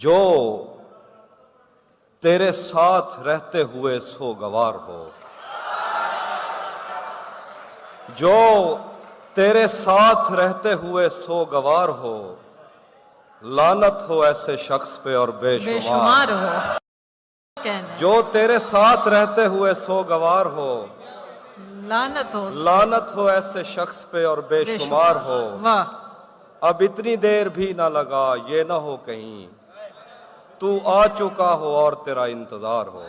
جو तेरे साथ रहते हुए सोगवार हो, जो तेरे साथ रहते हुए सोगवार हो, लानत हो ऐसे शख्स पे और बेशुमार हो। जो तेरे साथ रहते हुए सोगवार हो, लानत हो ऐसे शख्स पे और बेशुमार हो। वाह। अब इतनी देर भी ना लगा, ये ना हो कहीं तू आ चुका हो और तेरा इंतजार हो।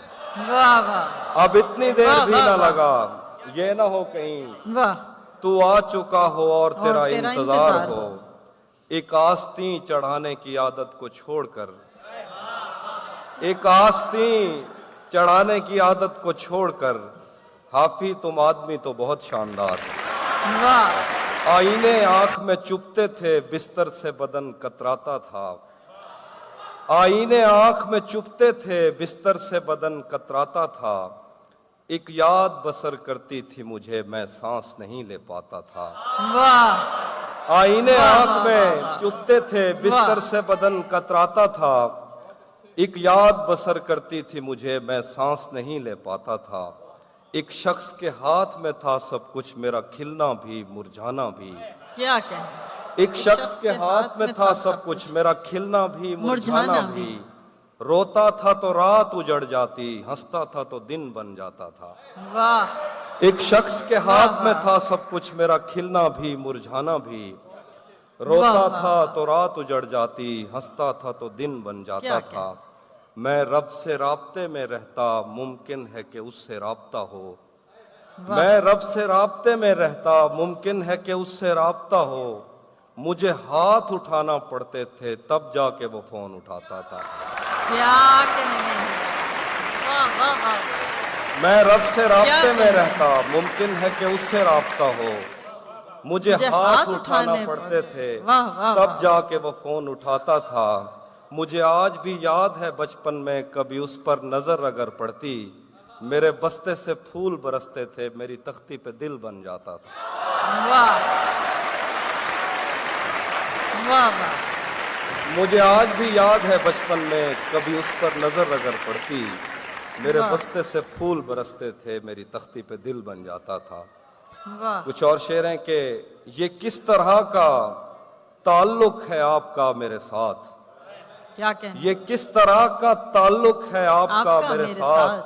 वाह वाह। अब इतनी देर भी ना लगा, ये ना हो कहीं वाह। तू आ चुका हो और तेरा तेरा इंतजार हो। एक आस्तीं चढ़ाने की आदत को छोड़कर, एक आस्तीं चढ़ाने की आदत को छोड़कर, हाफी तुम आदमी तो बहुत शानदार हो। वाह। आईने आंख में चुभते थे, बिस्तर से बदन कतराता था। आईने आंख में चुभते थे, बिस्तर से बदन कतराता था। एक याद बसर करती थी मुझे, मैं सांस नहीं ले पाता था। वाह। आईने आंख में चुभते थे, बिस्तर से बदन कतराता था। एक याद बसर करती थी मुझे, मैं सांस नहीं ले पाता था। एक शख्स के हाथ में था सब कुछ, मेरा खिलना भी मुरझाना भी। क्या कहना। एक शख्स के हाथ में था सब कुछ, मेरा खिलना भी मुरझाना भी। रोता था तो रात उजड़ जाती, हंसता था तो दिन बन जाता था। वाह। एक शख्स के हाथ में था सब कुछ, मेरा खिलना भी मुरझाना भी। रोता था तो रात उजड़ जाती, हंसता था तो दिन बन जाता था। मैं रब से राब्ते में रहता, मुमकिन है कि उससे राब्ता हो। मैं रब से राब्ते में रहता, मुमकिन है कि उससे राब्ता हो। मुझे हाथ उठाना पड़ते थे, तब जाके वो फोन उठाता था। क्या कहने। वाह वाह वाह। मैं रब से राब्ते में रहता, मुमकिन है कि उससे राब्ता हो। मुझे हाथ उठाना पड़ते थे, तब जाके वो फोन उठाता था। मुझे आज भी याद है बचपन में, कभी उस पर नजर अगर पड़ती, मेरे बस्ते से फूल बरसते थे, मेरी तख्ती पे दिल बन जाता था। वाह वाह वाह। मुझे आज भी याद है बचपन में, कभी उस पर नजर अगर पड़ती, मेरे बस्ते से फूल बरसते थे, मेरी तख्ती पे दिल बन जाता था। वाह। कुछ और शेर हैं कि ये किस तरह का ताल्लुक है आपका मेरे साथ। क्या कहना। ये किस तरह का ताल्लुक है आपका मेरे साथ।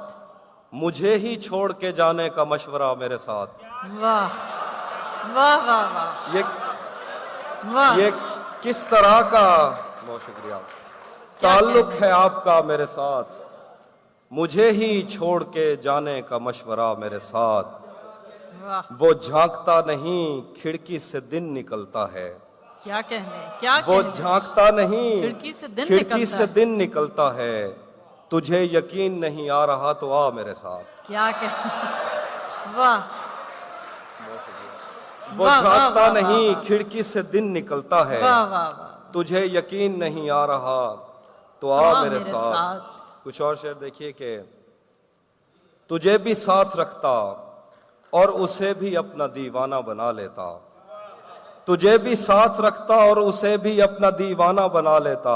मुझे ही छोड़ के जाने का मशवरा मेरे साथ। वाह वाह वाह वाह। ये किस तरह का, बहुत शुक्रिया, ताल्लुक है आपका मेरे साथ। मुझे ही छोड़ के जाने का मशवरा मेरे साथ। वो झांकता नहीं, खिड़की से दिन निकलता है। क्या कहने। क्या वो झांकता नहीं, खिड़की से दिन निकलता है। तुझे यकीन नहीं आ रहा तो आ मेरे साथ। क्या कहने। वाह। वो झांकता नहीं, खिड़की से दिन निकलता है। वाह वाह वाह। तुझे यकीन नहीं आ रहा तो आ मेरे साथ। कुछ और शेर देखिए कि तुझे भी साथ रखता और उसे भी अपना दीवाना बना लेता। तुझे भी साथ रखता और उसे भी अपना दीवाना बना लेता।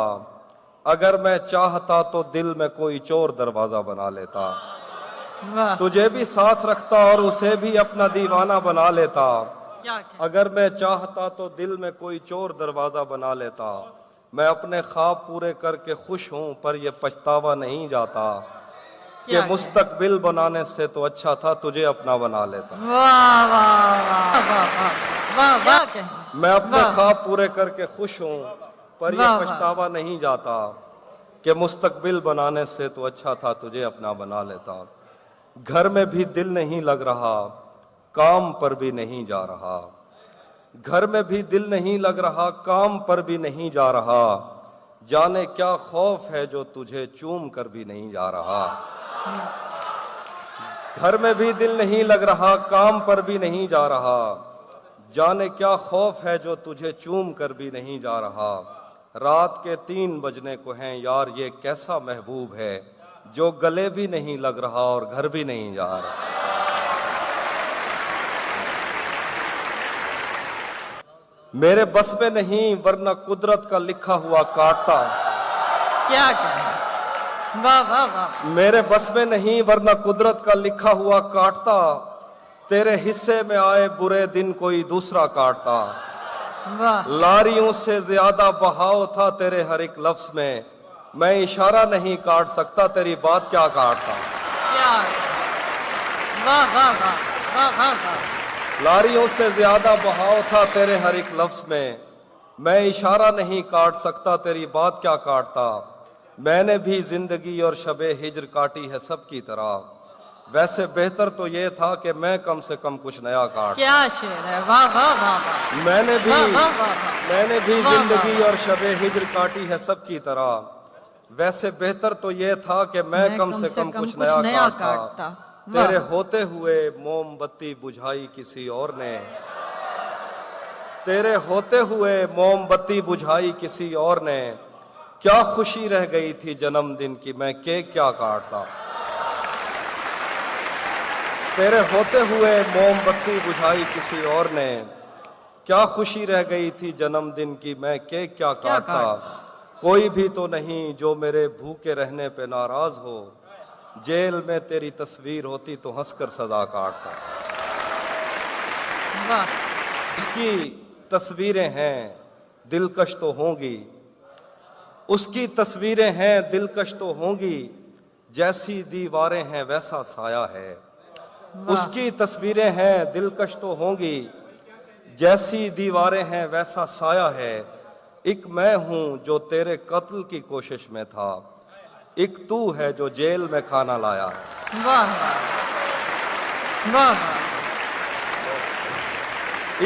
अगर मैं चाहता तो दिल में कोई चोर दरवाजा बना लेता। तुझे भी साथ रखता और उसे भी अपना दीवाना बना लेता। अगर मैं चाहता तो दिल में कोई चोर दरवाजा बना लेता। मैं अपने ख्वाब पूरे करके खुश हूं, पर यह पछतावा नहीं जाता कि मुस्तकबिल बनाने से तो अच्छा था तुझे अपना बना लेता। वाह वाह वाह वाह वाह। मैं अपने ख्वाब पूरे करके खुश हूं, पर यह पछतावा नहीं जाता कि मुस्तकबिल बनाने से तो अच्छा था तुझे अपना बना लेता। घर में भी दिल नहीं लग रहा, काम पर भी नहीं जा रहा। घर में भी दिल नहीं लग रहा, काम पर भी नहीं जा रहा। जाने क्या खौफ है जो तुझे चूम कर भी नहीं जा रहा। घर में भी दिल नहीं लग रहा, काम पर भी नहीं जा रहा। जाने क्या खौफ है जो तुझे चूम कर भी नहीं जा रहा। रात के 3 बजने को हैं यार, ये कैसा महबूब है जो गले भी नहीं लग रहा और घर भी नहीं जा रहा। मेरे बस में नहीं, वरना कुदरत का लिखा हुआ काटता। क्या कहें, वाह वाह वाह, मेरे बस में नहीं वरना कुदरत का लिखा हुआ काटता, तेरे हिस्से में आए बुरे दिन कोई दूसरा काटता। वाह लारियों से ज्यादा बहाव था तेरे हर एक लफ्ज में, मैं इशारा नहीं काट सकता तेरी बात क्या काटता। क्या, वाह वाह वाह वाह वाह वाह, लारियों से ज्यादा बहाव था तेरे हर एक लफ्ज में, मैं इशारा नहीं काट सकता तेरी बात क्या काटता। मैंने भी जिंदगी और शबे हिज्र काटी है सबकी तरह, वैसे बेहतर तो ये था कि मैं कम से कम कुछ नया काट। क्या शेर है, वाह वाह वाह वाह, मैंने भी वाह वाह वाह वाह, मैंने भी वाह, जिंदगी वाह। और शबे हिज्र काटी है सबकी तरह, वैसे बेहतर तो ये था कि मैं कम से कम कुछ नया काटता। तेरे होते हुए मोमबत्ती बुझाई किसी और ने, तेरे होते हुए मोमबत्ती बुझाई किसी और ने, क्या खुशी रह गई थी जन्मदिन की मैं केक क्या काटता। तेरे होते हुए मोमबत्ती बुझाई किसी और ने, क्या खुशी रह गई थी जन्मदिन की मैं केक क्या काटता। कोई भी तो नहीं जो मेरे भूखे रहने पे नाराज हो, जेल में तेरी तस्वीर होती तो हंसकर सजा काटता। वाह, उसकी तस्वीरें हैं दिलकश तो होंगी, उसकी तस्वीरें हैं दिलकश तो होंगी, जैसी दीवारें हैं वैसा साया है। उसकी तस्वीरें हैं दिलकश तो होंगी, जैसी दीवारें हैं वैसा साया है। एक मैं हूं जो तेरे कत्ल की कोशिश में था, एक तू है जो जेल में खाना लाया है। वाह वाह वाह,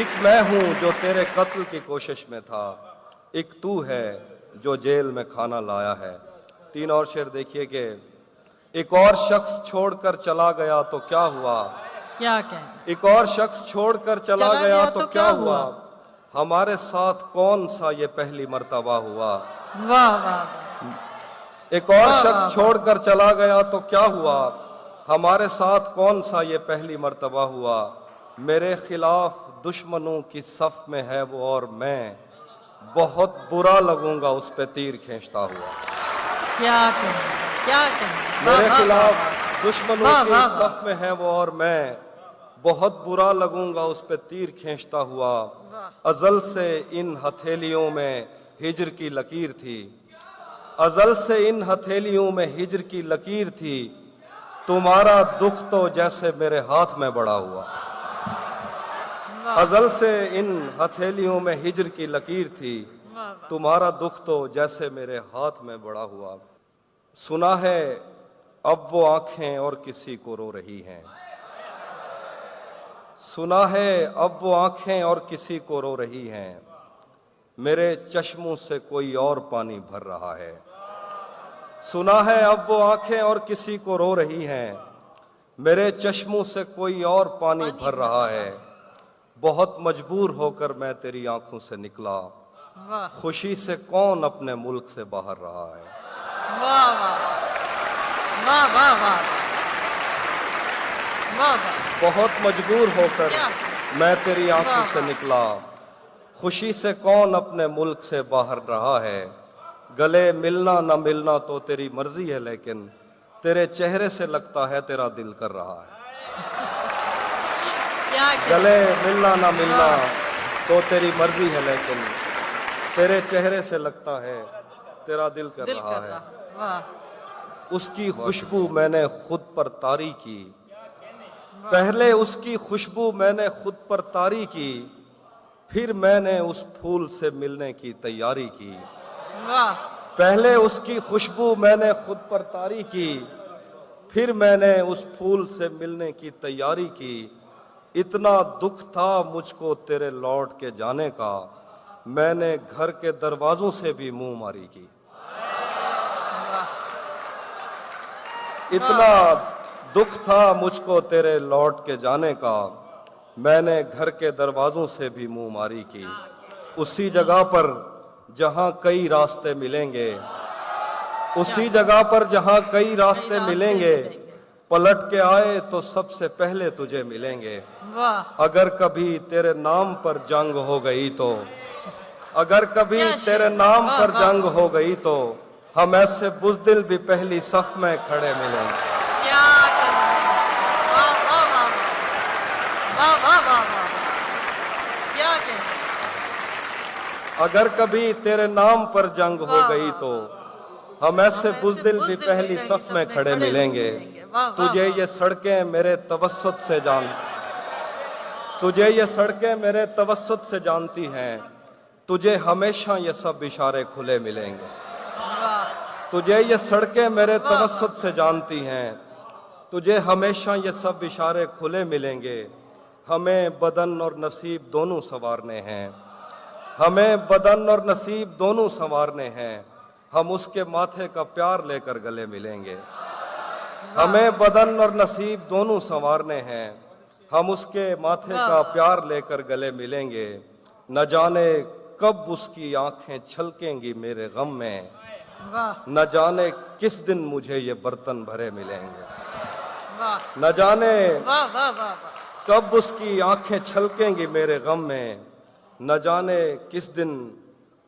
एक मैं हूं जो तेरे कत्ल की कोशिश में था, एक तू है जो जेल में खाना लाया है। तीन और शेर देखिए कि एक और शख्स छोड़कर चला गया तो क्या हुआ, क्या कहें, एक और शख्स छोड़कर चला गया तो क्या हुआ, हमारे साथ कौन सा ये पहली मर्तबा हुआ। वाह वाह, एक और शख्स छोड़कर चला गया तो क्या हुआ, हमारे साथ कौन सा ये पहली मर्तबा हुआ। मेरे खिलाफ दुश्मनों की सफ में है वो और मैं, बहुत बुरा लगूंगा उस पे तीर खींचता हुआ। क्या कहें, क्या कहें, मेरे वाह, खिलाफ वाह, दुश्मनों वाह, की वाह, सफ में है वो और मैं, बहुत बुरा लगूंगा उस पे तीर खींचता हुआ। अजल से इन हथेलियों में हिज्र की लकीर थी, अजल से इन हथेलियों में हिज्र की लकीर थी, तुम्हारा दुख तो जैसे मेरे हाथ में बड़ा हुआ। अजल से इन हथेलियों में हिज्र की लकीर थी, तुम्हारा दुख तो जैसे मेरे हाथ में बड़ा हुआ। सुना है अब वो आंखें और किसी को रो रही हैं, सुना है अब वो आंखें और किसी को रो रही हैं, मेरे चश्मों से कोई और पानी भर रहा है। सुना है अब वो आंखें और किसी को रो रही हैं, मेरे चश्मों से कोई और पानी भर रहा है। बहुत मजबूर होकर मैं तेरी आंखों से निकला, वाह खुशी से कौन अपने मुल्क से बाहर रहा है। वाह वाह वाह वाह वाह वाह, बहुत मजबूर होकर मैं तेरी आंखों से निकला, खुशी से कौन अपने मुल्क से बाहर रहा है। गले मिलना न मिलना तो तेरी मर्जी है, लेकिन तेरे चेहरे से लगता है तेरा दिल कर रहा है। गले मिलना ना मिलना तो तेरी मर्जी है, लेकिन तेरे चेहरे से लगता है तेरा दिल कर रहा है। वाह, उसकी खुशबू मैंने खुद पर तारी की, पहले उसकी खुशबू मैंने खुद पर तारी की, फिर मैंने उस फूल से मिलने की तैयारी की। वाह, पहले उसकी खुशबू मैंने खुद पर तारी की, फिर मैंने उस फूल से मिलने की तैयारी की। इतना दुख था मुझको तेरे लौट के जाने का, मैंने घर के दरवाजों से भी मुंह मारी की। इतना दुख था मुझको तेरे लौट के जाने का, मैंने घर के दरवाजों से भी मुंह मारी की। उसी जगह पर जहां कई रास्ते मिलेंगे, उसी जगह पर जहां कई रास्ते मिलेंगे, पलट के आए तो सबसे पहले तुझे मिलेंगे। वाह, अगर कभी तेरे नाम पर जंग हो गई तो, अगर कभी तेरे नाम पर जंग हो गई तो, हम ऐसे बुज़दिल भी पहली सफ में खड़े मिलेंगे। क्या करें, वाह वाह वाह वाह वाह वाह वाह वाह, क्या करें, अगर कभी तेरे नाम पर जंग हो वाह, गई वाह, तो हम ऐसे हम ऐसे बुज़दिल भी बुज़दिल पहली सफ में खड़े मिलेंगे। वाह, वाह, तुझे वाह। ये सड़कें मेरे तवस्सुत से जान, तुझे ये सड़कें मेरे तवस्सुत से जानती हैं, तुझे हमेशा ये सब इशारे खुले मिलेंगे। वाह, तुझे ये सड़कें मेरे वाह, तवस्सुत से जानती हैं, तुझे हमेशा ये सब इशारे खुले मिलेंगे। हमें बदन और नसीब दोनों संवारने हैं, हमें बदन और नसीब दोनों संवारने हैं, हम उसके माथे का प्यार लेकर गले मिलेंगे। हमें बदन और नसीब दोनों संवारने हैं, हम उसके माथे का प्यार लेकर गले मिलेंगे। न जाने कब उसकी आंखें छलकेंगी मेरे गम में, वाह न जाने किस दिन मुझे ये बर्तन भरे मिलेंगे। वाह न जाने वाह वाह वाह वाह, कब उसकी आंखें छलकेंगी मेरे गम में, न जाने किस दिन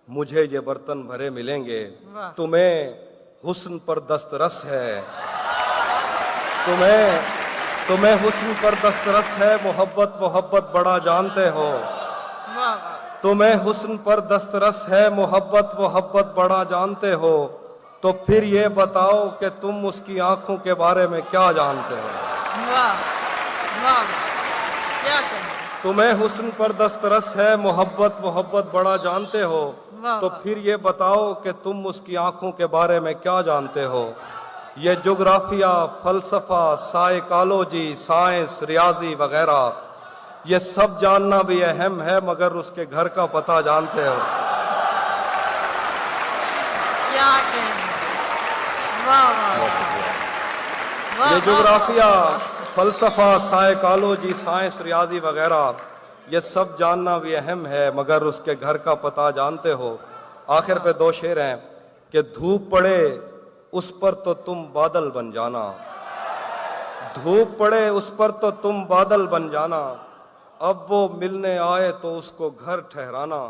मुझे ये बर्तन भरे मिलेंगे। वाह। तुम्हें हुस्न पर दस्तरस है, तुम्हें हुस्न पर दस्तरस है, मोहब्बत मोहब्बत बड़ा जानते हो। वाह वाह, तुम्हें हुस्न पर दस्तरस है, मोहब्बत मोहब्बत बड़ा जानते हो, तो फिर ये बताओ कि तुम उसकी आंखों के बारे में क्या जानते हो। वाह वाह, क्या करें, तुम्हें हुस्न पर दस्तरस है, मोहब्बत मोहब्बत बड़ा जानते हो, वाह, तो वाह। फिर ये बताओ कि तुम उसकी आंखों के बारे में क्या जानते हो। ये जोग्राफिया, फलसफा, साइकोलॉजी, साइंस, रियाजी वगैरह, ये सब जानना भी अहम है, मगर उसके घर का पता जानते हो। क्या करें, वाह वाह वाह, ये वाह, जोग्राफिया, वाह, फलसफा, साइकोलॉजी, साइंस, रियाजी वगैरह, ये सब जानना भी अहम है, मगर उसके घर का पता जानते हो। आखिर पे दो शेर हैं कि धूप पड़े उस पर तो तुम बादल बन जाना, धूप पड़े उस पर तो तुम बादल बन जाना, अब वो मिलने आए तो उसको घर ठहराना,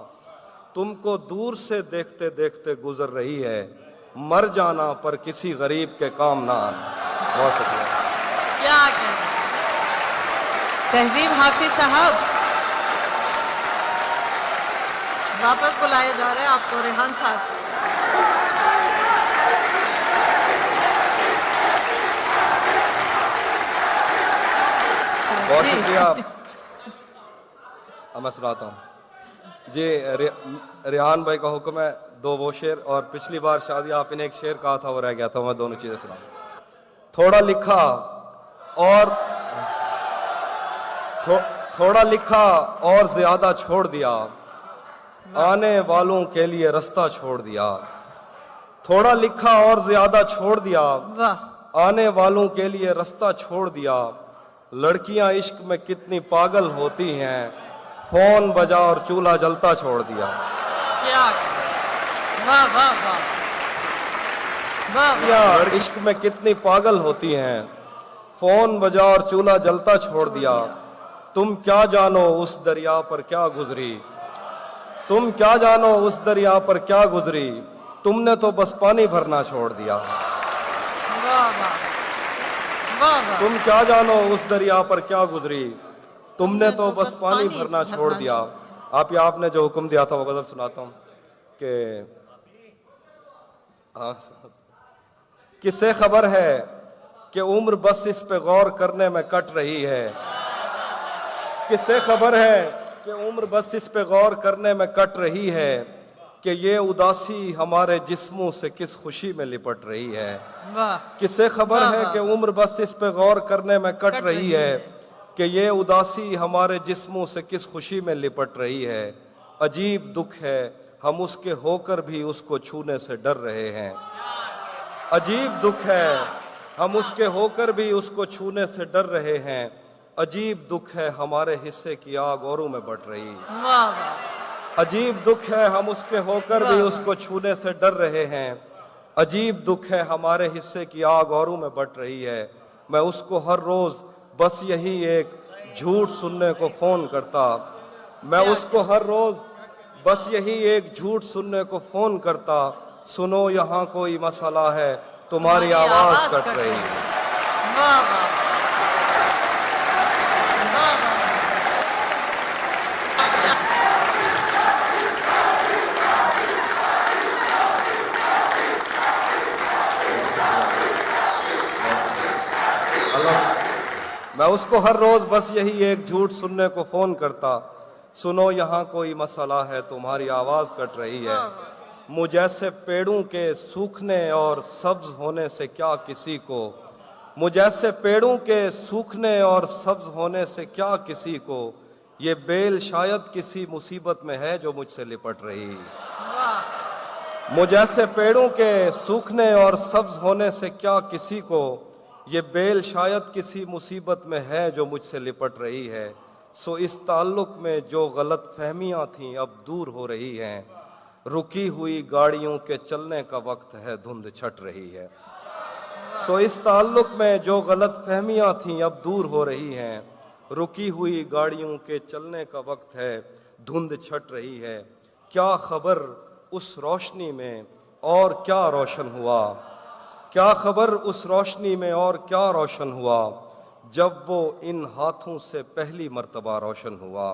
तुमको दूर से देखते देखते गुजर रही है, मर जाना पर किसी गरीब के काम ना आना। बहुत शुक्रिया। क्या करें, तहजीब हाफिज साहब वापस बुलाए जा रहे हैं आपको, रेहान साहब। बहुत जी। शुक्रिया। अब मैं सुनाता हूँ जी। रेहान भाई का हुक्म है, दो वो शेर, और पिछली बार शादी आपने एक शेर कहा था वो रह गया था, मैं दोनों चीजें सुना। थोड़ा लिखा और थोड़ा लिखा और ज्यादा छोड़ दिया, आने वालों के लिए रास्ता छोड़ दिया। थोड़ा लिखा और ज्यादा छोड़ दिया, वाह आने वालों के लिए रास्ता छोड़ दिया। लड़कियां इश्क में कितनी पागल होती हैं, फोन बजा और चूल्हा जलता छोड़ दिया। क्या करें, वाह वाह वाह वाह वाह, लड़कियां इश्क में कितनी पागल होती हैं, फोन बजा और चूल्हा जलता छोड़ दिया। तुम क्या जानो उस दरिया पर क्या गुजरी, तुम क्या जानो उस दरिया पर क्या गुजरी, तुमने तो बस पानी भरना छोड़ दिया। वाह वाह वाह वाह, तुम क्या जानो उस दरिया पर क्या गुजरी, तुमने तो बस पानी भरना छोड़ दिया। आप या आपने जो हुक्म दिया था वो गजल सुनाता हूँ कि किससे खबर है कि उम्र बस इस पे गौर करने में कट रही है, किससे खबर है कि उम्र बस इस पे गौर करने में कट रही है, कि ये उदासी हमारे जिस्मों से किस खुशी में लिपट रही है। वाह किससे खबर वाह, है वाह। कि उम्र बस इस पे गौर करने में कट रही है, कि ये उदासी हमारे जिस्मों से किस खुशी में लिपट रही है। अजीब दुख है हम उसके होकर भी उसको छूने से डर रहे हैं, अजीब दुख है हम उसके होकर भी उसको छूने से डर रहे हैं। अजीब दुख है हमारे हिस्से की आग औरों में बट रही है, वाह वाह, अजीब दुख है हम उसके होकर भी उसको छूने से डर रहे हैं। अजीब दुख है हमारे हिस्से की आग औरों में बट रही है। मैं उसको हर रोज बस यही एक झूठ सुनने को फोन करता, मैं उसको हर रोज बस यही एक झूठ सुनने को फोन करता, सुनो यहाँ कोई मसला है, तुम्हारी आवाज कट रही है। वाह वाह वाह वाह। मैं उसको हर रोज बस यही एक झूठ सुनने को फोन करता, सुनो यहाँ कोई मसला है, तुम्हारी आवाज कट रही है। मुझ जैसे पेड़ों के सूखने और सब्ज होने से क्या किसी को, मुझ जैसे पेड़ों के सूखने और सब्ज होने से क्या किसी को, ये बेल शायद किसी मुसीबत में है जो मुझसे लिपट रही। वाह मुझ जैसे पेड़ों के सूखने और सब्ज होने से क्या किसी को, ये बेल शायद किसी मुसीबत में है जो मुझसे लिपट रही है। सो इस ताल्लुक में जो गलत फहमियाँ थीं अब दूर हो रही हैं, रुकी हुई गाड़ियों के चलने का वक्त है, धुंध छट रही है। सो इस ताल्लुक में जो गलत फहमियाँ थीं अब दूर हो रही हैं, रुकी हुई गाड़ियों के चलने का वक्त है, धुंध छट रही है। क्या खबर उस रोशनी में और क्या रोशन हुआ, क्या खबर उस रोशनी में और क्या रोशन हुआ, जब वो इन हाथों से पहली मर्तबा रोशन हुआ।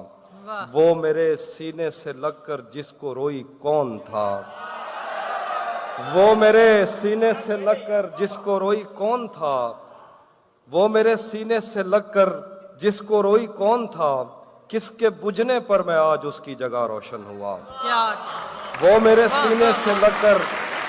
वाह वो मेरे सीने से लगकर जिसको रोई कौन था, वो मेरे सीने से लगकर जिसको रोई कौन था, वो मेरे सीने से लगकर जिसको रोई कौन था, किसके बुझने पर मैं आज उसकी जगह रोशन हुआ। क्या वो मेरे सीने से लगकर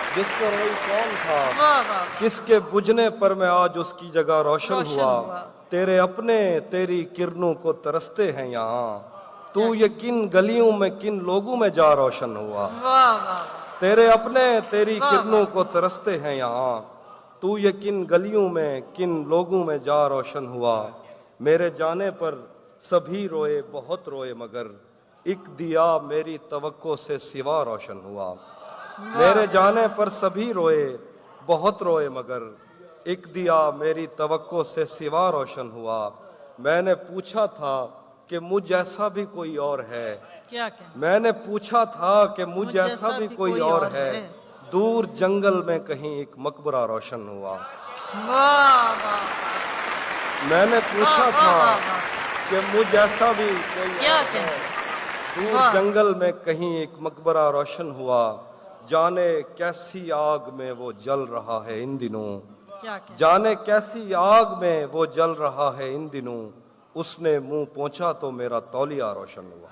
जिसको रोई कौन था, वाह वाह किसके बुझने पर मैं आज उसकी जगह रोशन रोशन हुआ। हुआ। तेरे अपने तेरी किरणों को तरसते हैं यहाँ, तू ये किन गलियों में किन लोगों में जा रोशन हुआ। वाह वाह तेरे अपने तेरी वाह, किरणों को तरसते हैं यहाँ, तू ये किन गलियों में किन लोगों में जा रोशन हुआ। मेरे जाने पर सभी रोए बहुत रोए मगर एक दिया मेरी तवक्को से सिवा रोशन हुआ। मेरे जाने पर सभी रोए बहुत रोए मगर एक दिया मेरी तवक्को से सिवा रोशन हुआ। मैंने पूछा था कि मुझ जैसा भी कोई और है, क्या क्या मैंने पूछा था कि मुझ जैसा भी कोई और है, दूर जंगल में कहीं एक मकबरा रोशन हुआ। वाह वाह मैंने पूछा वाह, था वाह, वाह। कि मुझ जैसा भी कोई क्या और क्या है, दूर वाह। जंगल में कहीं एक मकबरा रोशन हुआ। जाने कैसी आग में वो जल रहा है इन दिनों, क्या क्या जाने कैसी आग में वो जल रहा है इन दिनों, उसने मुंह पहुंचा तो मेरा तौलिया रोशन हुआ।